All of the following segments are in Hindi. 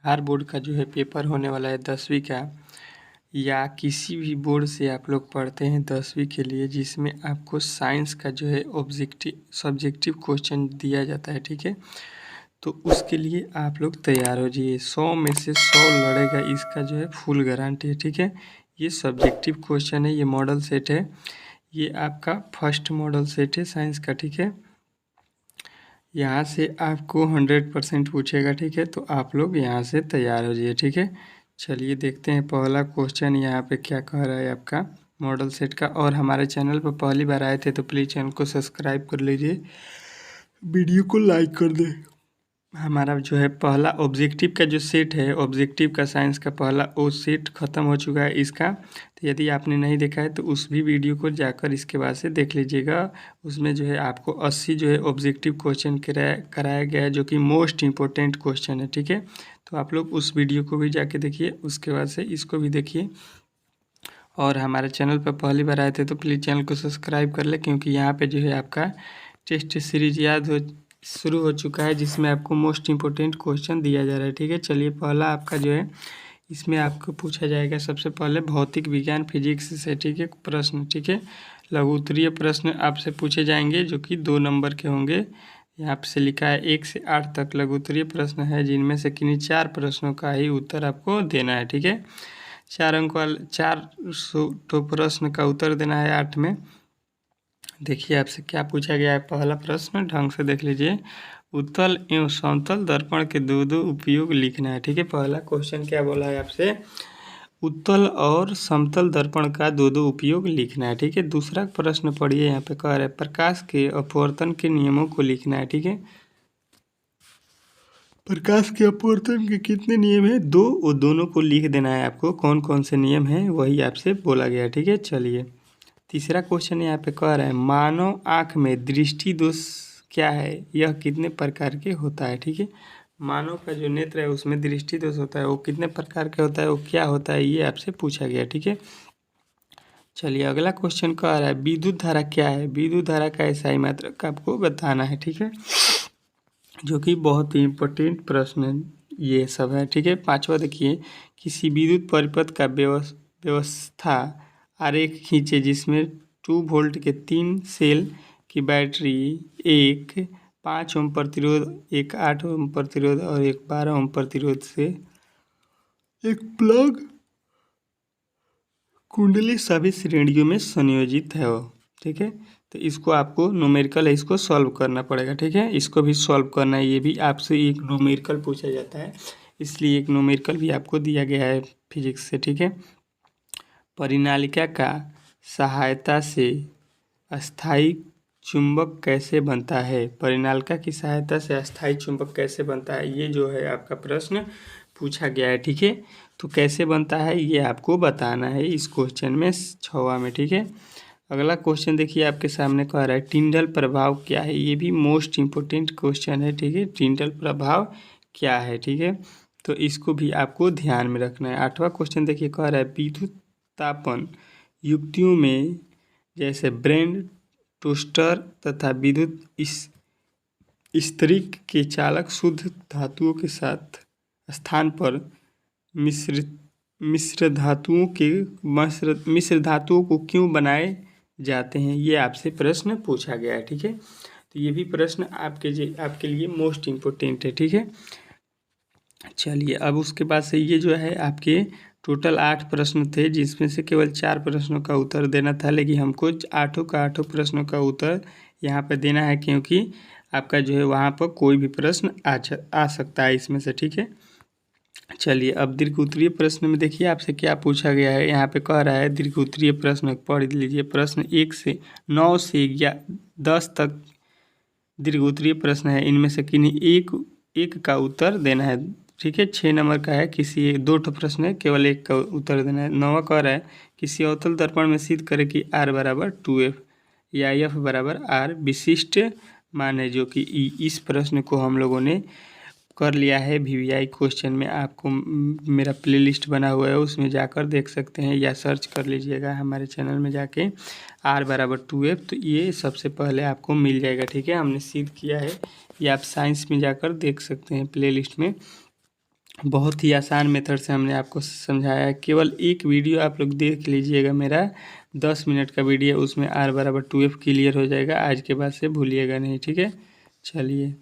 बिहार बोर्ड का जो है पेपर होने वाला है 10वीं का, या किसी भी बोर्ड से आप लोग पढ़ते हैं 10वीं के लिए, जिसमें आपको साइंस का जो है सब्जेक्टिव क्वेश्चन दिया जाता है। ठीक है, तो उसके लिए आप लोग तैयार हो जाइए। 100 में से 100 लड़ेगा, इसका जो है फुल गारंटी है। ठीक है, ये सब्जेक्टिव क्वेश्चन है, ये मॉडल सेट है, ये आपका फर्स्ट मॉडल सेट है साइंस का। ठीक है, यहाँ से आपको 100% पूछेगा। ठीक है, तो आप लोग यहाँ से तैयार हो जाइए। ठीक है, चलिए देखते हैं पहला क्वेश्चन यहाँ पे क्या कह रहा है आपका मॉडल सेट का। और हमारे चैनल पर पहली बार आए थे तो प्लीज़ चैनल को सब्सक्राइब कर लीजिए, वीडियो को लाइक कर दें। हमारा जो है पहला ऑब्जेक्टिव का जो सेट है, ऑब्जेक्टिव का साइंस का पहला वो सेट ख़त्म हो चुका है इसका। तो यदि आपने नहीं देखा है तो उस भी वीडियो को जाकर इसके बाद से देख लीजिएगा। उसमें जो है आपको 80 जो है ऑब्जेक्टिव क्वेश्चन कराया गया है, जो कि मोस्ट इम्पोर्टेंट क्वेश्चन है। ठीक है, तो आप लोग उस वीडियो को भी जाके देखिए, उसके बाद से इसको भी देखिए। और हमारे चैनल पर पहली बार आए थे तो प्लीज़ चैनल को सब्सक्राइब कर ले, क्योंकि यहाँ पे जो है आपका टेस्ट सीरीज शुरू हो चुका है, जिसमें आपको मोस्ट इम्पोर्टेंट क्वेश्चन दिया जा रहा है। ठीक है, चलिए पहला आपका जो है इसमें आपको पूछा जाएगा सबसे पहले भौतिक विज्ञान फिजिक्स से। ठीक है, प्रश्न। ठीक है, लघु उत्तरीय प्रश्न आपसे पूछे जाएंगे, जो कि 2 नंबर के होंगे। यहाँ से लिखा है 1 से 8 तक लघु उत्तरीय प्रश्न है, जिनमें से किन्हीं 4 प्रश्नों का ही उत्तर आपको देना है। ठीक है, 4 अंक वाले 4 तो प्रश्न का उत्तर देना है 8 में। देखिए आपसे क्या पूछा गया है। पहला प्रश्न ढंग से देख लीजिए। उत्तल एवं समतल दर्पण के दो उपयोग लिखना है। ठीक है, पहला क्वेश्चन क्या बोला है आपसे, उत्तल और समतल दर्पण का दो उपयोग लिखना है। ठीक है, दूसरा प्रश्न पढ़िए, यहाँ पे कह रहा है प्रकाश के अपवर्तन के नियमों को लिखना है। ठीक है, प्रकाश के अपवर्तन के कितने नियम है? 2, वो दोनों को लिख देना है आपको, कौन कौन से नियम हैं वही आपसे बोला गया है। ठीक है, चलिए तीसरा क्वेश्चन यहाँ पे कह रहा है मानव आँख में दृष्टि दोष क्या है, यह कितने प्रकार के होता है। ठीक है, मानव का जो नेत्र है उसमें दृष्टि दोष होता है, वो कितने प्रकार के होता है, वो क्या होता है, ये आपसे पूछा गया। ठीक है, चलिए अगला क्वेश्चन कह रहा है विद्युत धारा क्या है, विद्युत धारा का एसआई मात्रक आपको बताना है। ठीक है, जो कि बहुत ही इम्पोर्टेंट प्रश्न ये सब है। ठीक है, पांचवा देखिए, किसी विद्युत परिपथ का व्यवस्था आरेख खींचे जिसमें 2 वोल्ट के 3 सेल की बैटरी, एक 5 ओम प्रतिरोध, एक 8 ओम प्रतिरोध और एक 12 ओम प्रतिरोध से एक प्लग कुंडली सभी श्रेणियों में संयोजित है वो। ठीक है, तो इसको आपको न्यूमेरिकल है, इसको सॉल्व करना पड़ेगा। ठीक है, इसको भी सॉल्व करना है, ये भी आपसे एक न्यूमेरिकल पूछा जाता है, इसलिए एक न्यूमेरिकल भी आपको दिया गया है फिजिक्स से। ठीक है, परिनालिका का सहायता से अस्थायी चुंबक कैसे बनता है, परिनालिका की सहायता से अस्थायी चुंबक कैसे बनता है, ये जो है आपका प्रश्न पूछा गया है। ठीक है, तो कैसे बनता है ये आपको बताना है इस क्वेश्चन में 6वां में। ठीक है, अगला क्वेश्चन देखिए आपके सामने कह रहा है टिंडल प्रभाव क्या है, ये भी मोस्ट इम्पोर्टेंट क्वेश्चन है। ठीक है, टिंडल प्रभाव क्या है। ठीक है, तो इसको भी आपको ध्यान में रखना है। 8वां क्वेश्चन देखिए कह रहा है विद्युत तापन युक्तियों में जैसे ब्रेड टोस्टर तथा विद्युत स्त्रीक के चालक शुद्ध धातुओं के साथ स्थान पर मिश्र धातुओं को क्यों बनाए जाते हैं, ये आपसे प्रश्न पूछा गया है। ठीक है, तो ये भी प्रश्न आपके लिए मोस्ट इम्पोर्टेंट है। ठीक है, चलिए अब उसके बाद से ये जो है आपके टोटल 8 प्रश्न थे, जिसमें से केवल 4 प्रश्नों का उत्तर देना था, लेकिन हमको 8 प्रश्नों का उत्तर यहाँ पे देना है, क्योंकि आपका जो है वहाँ पर कोई भी प्रश्न आ सकता है इसमें से। ठीक है, चलिए अब दीर्घ उत्तरीय प्रश्न में देखिए आपसे क्या पूछा गया है। यहाँ पे कह रहा है दीर्घ उत्तरीय प्रश्न पढ़ लीजिए। प्रश्न 1 से 9 से 10 तक दीर्घ उत्तरीय प्रश्न है, इनमें से किन्हीं एक का उत्तर देना है। ठीक है, 6 नंबर का है, किसी 2 प्रश्न है, केवल एक का उत्तर देना है। 9वां कह रहा है किसी अवतल दर्पण में सिद्ध करे कि R बराबर 2F या F बराबर R विशिष्ट मान है, जो कि इस प्रश्न को हम लोगों ने कर लिया है VVI क्वेश्चन में। आपको मेरा प्लेलिस्ट बना हुआ है, उसमें जाकर देख सकते हैं, या सर्च कर लीजिएगा हमारे चैनल में जाके R बराबर 2F, तो ये सबसे पहले आपको मिल जाएगा। ठीक है, हमने सिद्ध किया है, ये आप साइंस में जाकर देख सकते हैं प्लेलिस्ट में। बहुत ही आसान मेथड से हमने आपको समझाया है। केवल एक वीडियो आप लोग देख लीजिएगा, मेरा 10 मिनट का वीडियो, उसमें R = 2F क्लियर हो जाएगा। आज के बाद से भूलिएगा नहीं, ठीक है। चलिए,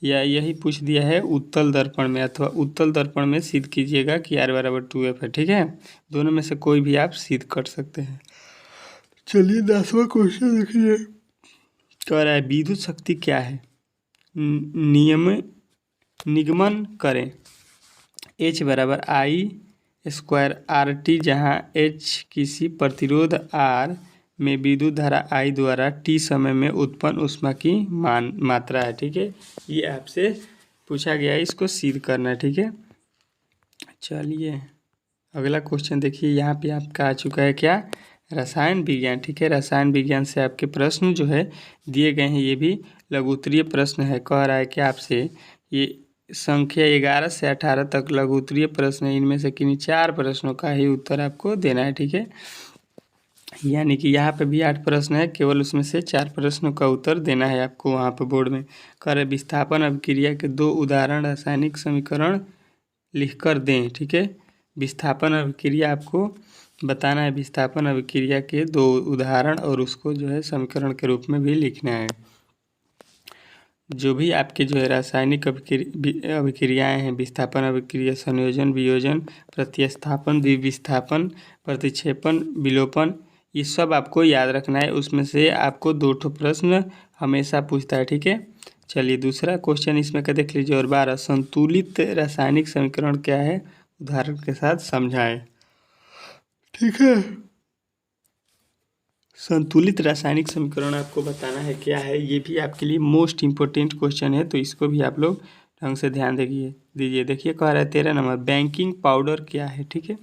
या यही पूछ दिया है उत्तल दर्पण में, अथवा उत्तल दर्पण में सिद्ध कीजिएगा कि R = 2F है, ठीक है। दोनों में से कोई भी आप सिद्ध कर सकते हैं। चलिए 10वां क्वेश्चन देखिए। कह रहा है विद्युत शक्ति क्या है, निगमन करें। H = I² RT, जहाँ H किसी प्रतिरोध R में विद्युत धारा I द्वारा T समय में उत्पन्न ऊष्मा की मात्रा है, ठीक है। ये आपसे पूछा गया है, इसको सिद्ध करना है, ठीक है। चलिए अगला क्वेश्चन देखिए। यहाँ पे आपका आ चुका है क्या, रसायन विज्ञान, ठीक है। रसायन विज्ञान से आपके प्रश्न जो है दिए गए हैं, ये भी लघुत्तरीय प्रश्न है। कह रहा है कि आपसे ये संख्या 11 से 18 तक लघुत्तरीय प्रश्न है, इनमें से किन्हीं 4 प्रश्नों का ही उत्तर आपको देना है, ठीक है। यानी कि यहाँ पे भी 8 प्रश्न है, केवल उसमें से 4 प्रश्नों का उत्तर देना है आपको वहाँ पे बोर्ड में। कह रहे विस्थापन अभिक्रिया के 2 उदाहरण रासायनिक समीकरण लिखकर दें, ठीक है। विस्थापन अभिक्रिया आपको बताना है, विस्थापन अभिक्रिया के 2 उदाहरण, और उसको जो है समीकरण के रूप में भी लिखना है। जो भी आपके जो है रासायनिक अभिक्रियाएँ हैं, विस्थापन अभिक्रिया, संयोजन, वियोजन, प्रतिस्थापन, द्विविस्थापन, प्रतिक्षेपण, विलोपन, ये सब आपको याद रखना है। उसमें से आपको 2 ठो प्रश्न हमेशा पूछता है, ठीक है। चलिए दूसरा क्वेश्चन इसमें का देख लीजिए। और 12 संतुलित रासायनिक समीकरण क्या है, उदाहरण के साथ समझाएं, ठीक है। संतुलित रासायनिक समीकरण आपको बताना है क्या है, ये भी आपके लिए मोस्ट इम्पोर्टेंट क्वेश्चन है, तो इसको भी आप लोग ढंग से ध्यान दीजिए। देखिए कह रहा है 13 नंबर, बेकिंग पाउडर क्या है, ठीक है।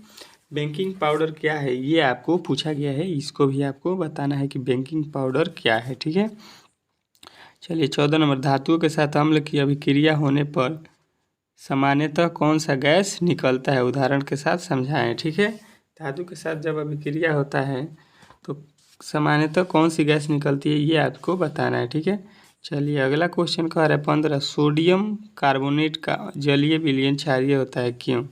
बेकिंग पाउडर क्या है ये आपको पूछा गया है, इसको भी आपको बताना है कि बेकिंग पाउडर क्या है, ठीक है। चलिए 14 नंबर, धातुओं के साथ अम्ल की अभिक्रिया होने पर सामान्यतः कौन सा गैस निकलता है, उदाहरण के साथ समझाएं, ठीक है। धातु के साथ जब अभिक्रिया होता है तो सामान्यतः कौन सी गैस निकलती है, ये आपको बताना है, ठीक है। चलिए अगला क्वेश्चन कह रहा है 15, सोडियम कार्बोनेट का जलीय विलयन क्षारीय होता है क्यों।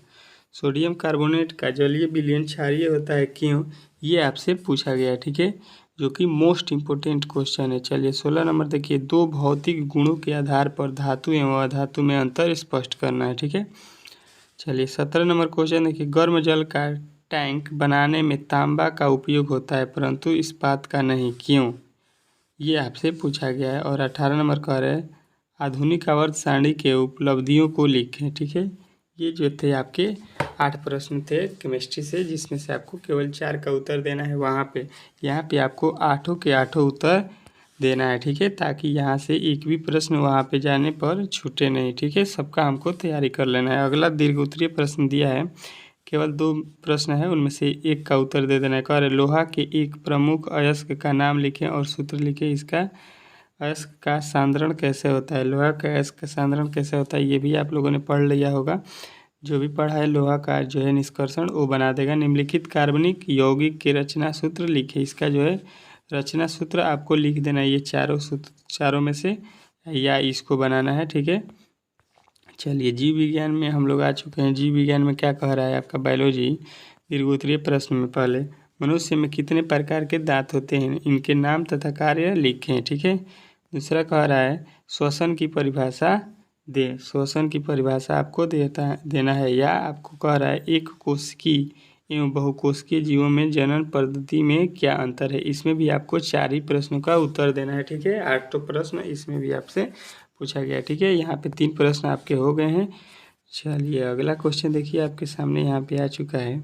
सोडियम कार्बोनेट का जलीय विलयन क्षारीय होता है क्यों, ये आपसे पूछा गया है, ठीक है, जो कि मोस्ट इम्पोर्टेंट क्वेश्चन है। चलिए 16 नंबर देखिए, 2 भौतिक गुणों के आधार पर धातु एवं अधातु में अंतर स्पष्ट करना है, ठीक है। चलिए 17 नंबर क्वेश्चन देखिए, गर्म जल का टैंक बनाने में तांबा का उपयोग होता है परंतु इस्पात का नहीं, क्यों, ये आपसे पूछा गया है। और 18 नंबर कह रहे हैं आधुनिक आवर्त सारणी के उपलब्धियों को लिखें, ठीक है। ये जो थे आपके 8 प्रश्न थे केमिस्ट्री से, जिसमें से आपको केवल 4 का उत्तर देना है वहाँ पे। यहाँ पे आपको 8 के 8 उत्तर देना है, ठीक है, ताकि यहाँ से एक भी प्रश्न वहाँ पे जाने पर छूटे नहीं, ठीक है। सबका हमको तैयारी कर लेना है। अगला दीर्घ उत्तरीय प्रश्न दिया है, केवल 2 प्रश्न है, उनमें से एक का उत्तर दे देना है। कह रहे लोहा के एक प्रमुख अयस्क का नाम लिखें और सूत्र लिखें, इसका अयस्क का सांद्रण कैसे होता है। लोहा का अयस्क का सांद्रण कैसे होता है ये भी आप लोगों ने पढ़ लिया होगा, जो भी पढ़ा है लोहा का जो है निष्कर्षण वो बना देगा। निम्नलिखित कार्बनिक यौगिक के रचना सूत्र लिखे, इसका जो है रचना सूत्र आपको लिख देना है, ये चारों सूत्र, चारों में से या इसको बनाना है, ठीक है। चलिए जीव विज्ञान में हम लोग आ चुके हैं। जीव विज्ञान में क्या कह रहा है आपका बायोलॉजी, दीर्घोत्तरीय प्रश्न में पहले मनुष्य में कितने प्रकार के दांत होते हैं, इनके नाम तथा कार्य लिखें, ठीक है। दूसरा कह रहा है श्वसन की परिभाषा दे, श्वसन की परिभाषा आपको देना है। या आपको कह रहा है एक कोशिकीय एवं बहुकोशिकीय जीवों में जनन पद्धति में क्या अंतर है, इसमें भी आपको 4 ही प्रश्नों का उत्तर देना है, ठीक है। 8 तो प्रश्न इसमें भी आपसे पूछा गया, ठीक है। यहाँ पे 3 प्रश्न आपके हो गए हैं। चलिए अगला क्वेश्चन देखिए आपके सामने यहाँ पे आ चुका है।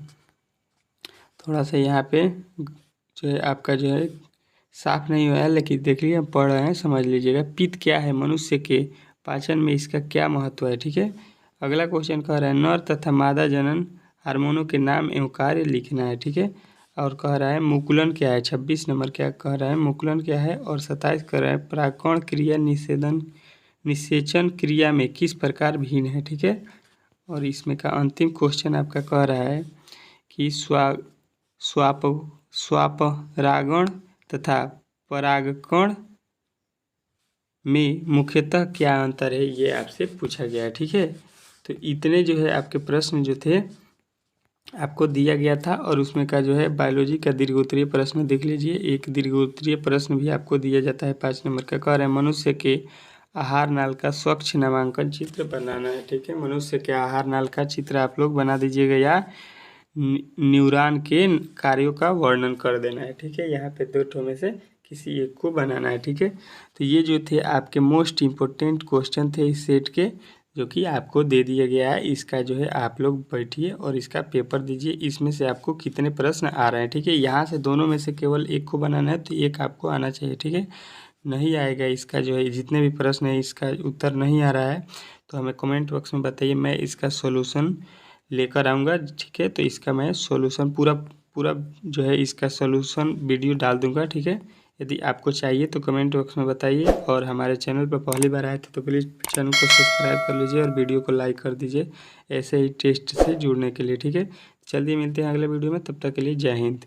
थोड़ा सा यहाँ पे जो है आपका जो है साफ नहीं हुआ है, लेकिन देख लीजिए हम पढ़ रहे हैं, समझ लीजिएगा। पित्त क्या है, मनुष्य के पाचन में इसका क्या महत्व है, ठीक है। अगला क्वेश्चन कह रहा है नर तथा मादा जनन हार्मोनों के नाम एवं कार्य लिखना है, ठीक है। और कह रहा है मुकुलन क्या है, 26 नंबर क्या कह रहा है मुकुलन क्या है। और 27 कह रहा है परागकण क्रिया निषेचन क्रिया में किस प्रकार भिन्न है, ठीक है। और इसमें का अंतिम क्वेश्चन आपका कह रहा है कि स्वापरागण तथा परागकण में मुख्यतः क्या अंतर है, ये आपसे पूछा गया है, ठीक है। तो इतने जो है आपके प्रश्न जो थे आपको दिया गया था। और उसमें का जो है बायोलॉजी का दीर्घोत्तरीय प्रश्न देख लीजिए, एक दीर्घोत्तरीय प्रश्न भी आपको दिया जाता है 5 नंबर का। कह रहे हैं मनुष्य के आहार नाल का स्वच्छ नामांकन चित्र बनाना है। ठीक है, मनुष्य के आहार नाल का चित्र आप लोग बना दीजिएगा या न्यूरॉन के कार्यों का वर्णन कर देना है। ठीक है, यहाँ पे 2 ठो में से किसी एक को बनाना है। ठीक है, तो ये जो थे आपके मोस्ट इम्पोर्टेंट क्वेश्चन थे इस सेट के, जो कि आपको दे दिया गया है। इसका जो है आप लोग बैठिए और इसका पेपर दीजिए, इसमें से आपको कितने प्रश्न आ रहे हैं। ठीक है, यहाँ से दोनों में से केवल एक को बनाना है, तो एक आपको आना चाहिए। ठीक है, नहीं आएगा इसका जो है जितने भी प्रश्न है इसका उत्तर नहीं आ रहा है तो हमें कमेंट बॉक्स में बताइए, मैं इसका सॉल्यूशन लेकर आऊँगा। ठीक है, तो इसका मैं सॉल्यूशन पूरा जो है इसका सॉल्यूशन वीडियो डाल दूँगा। ठीक है, यदि आपको चाहिए तो कमेंट बॉक्स में बताइए। और हमारे चैनल पर पहली बार आए थे तो प्लीज़ चैनल को सब्सक्राइब कर लीजिए और वीडियो को लाइक कर दीजिए ऐसे ही टेस्ट से जुड़ने के लिए। ठीक है, जल्दी मिलते हैं अगले वीडियो में, तब तक के लिए जय हिंद।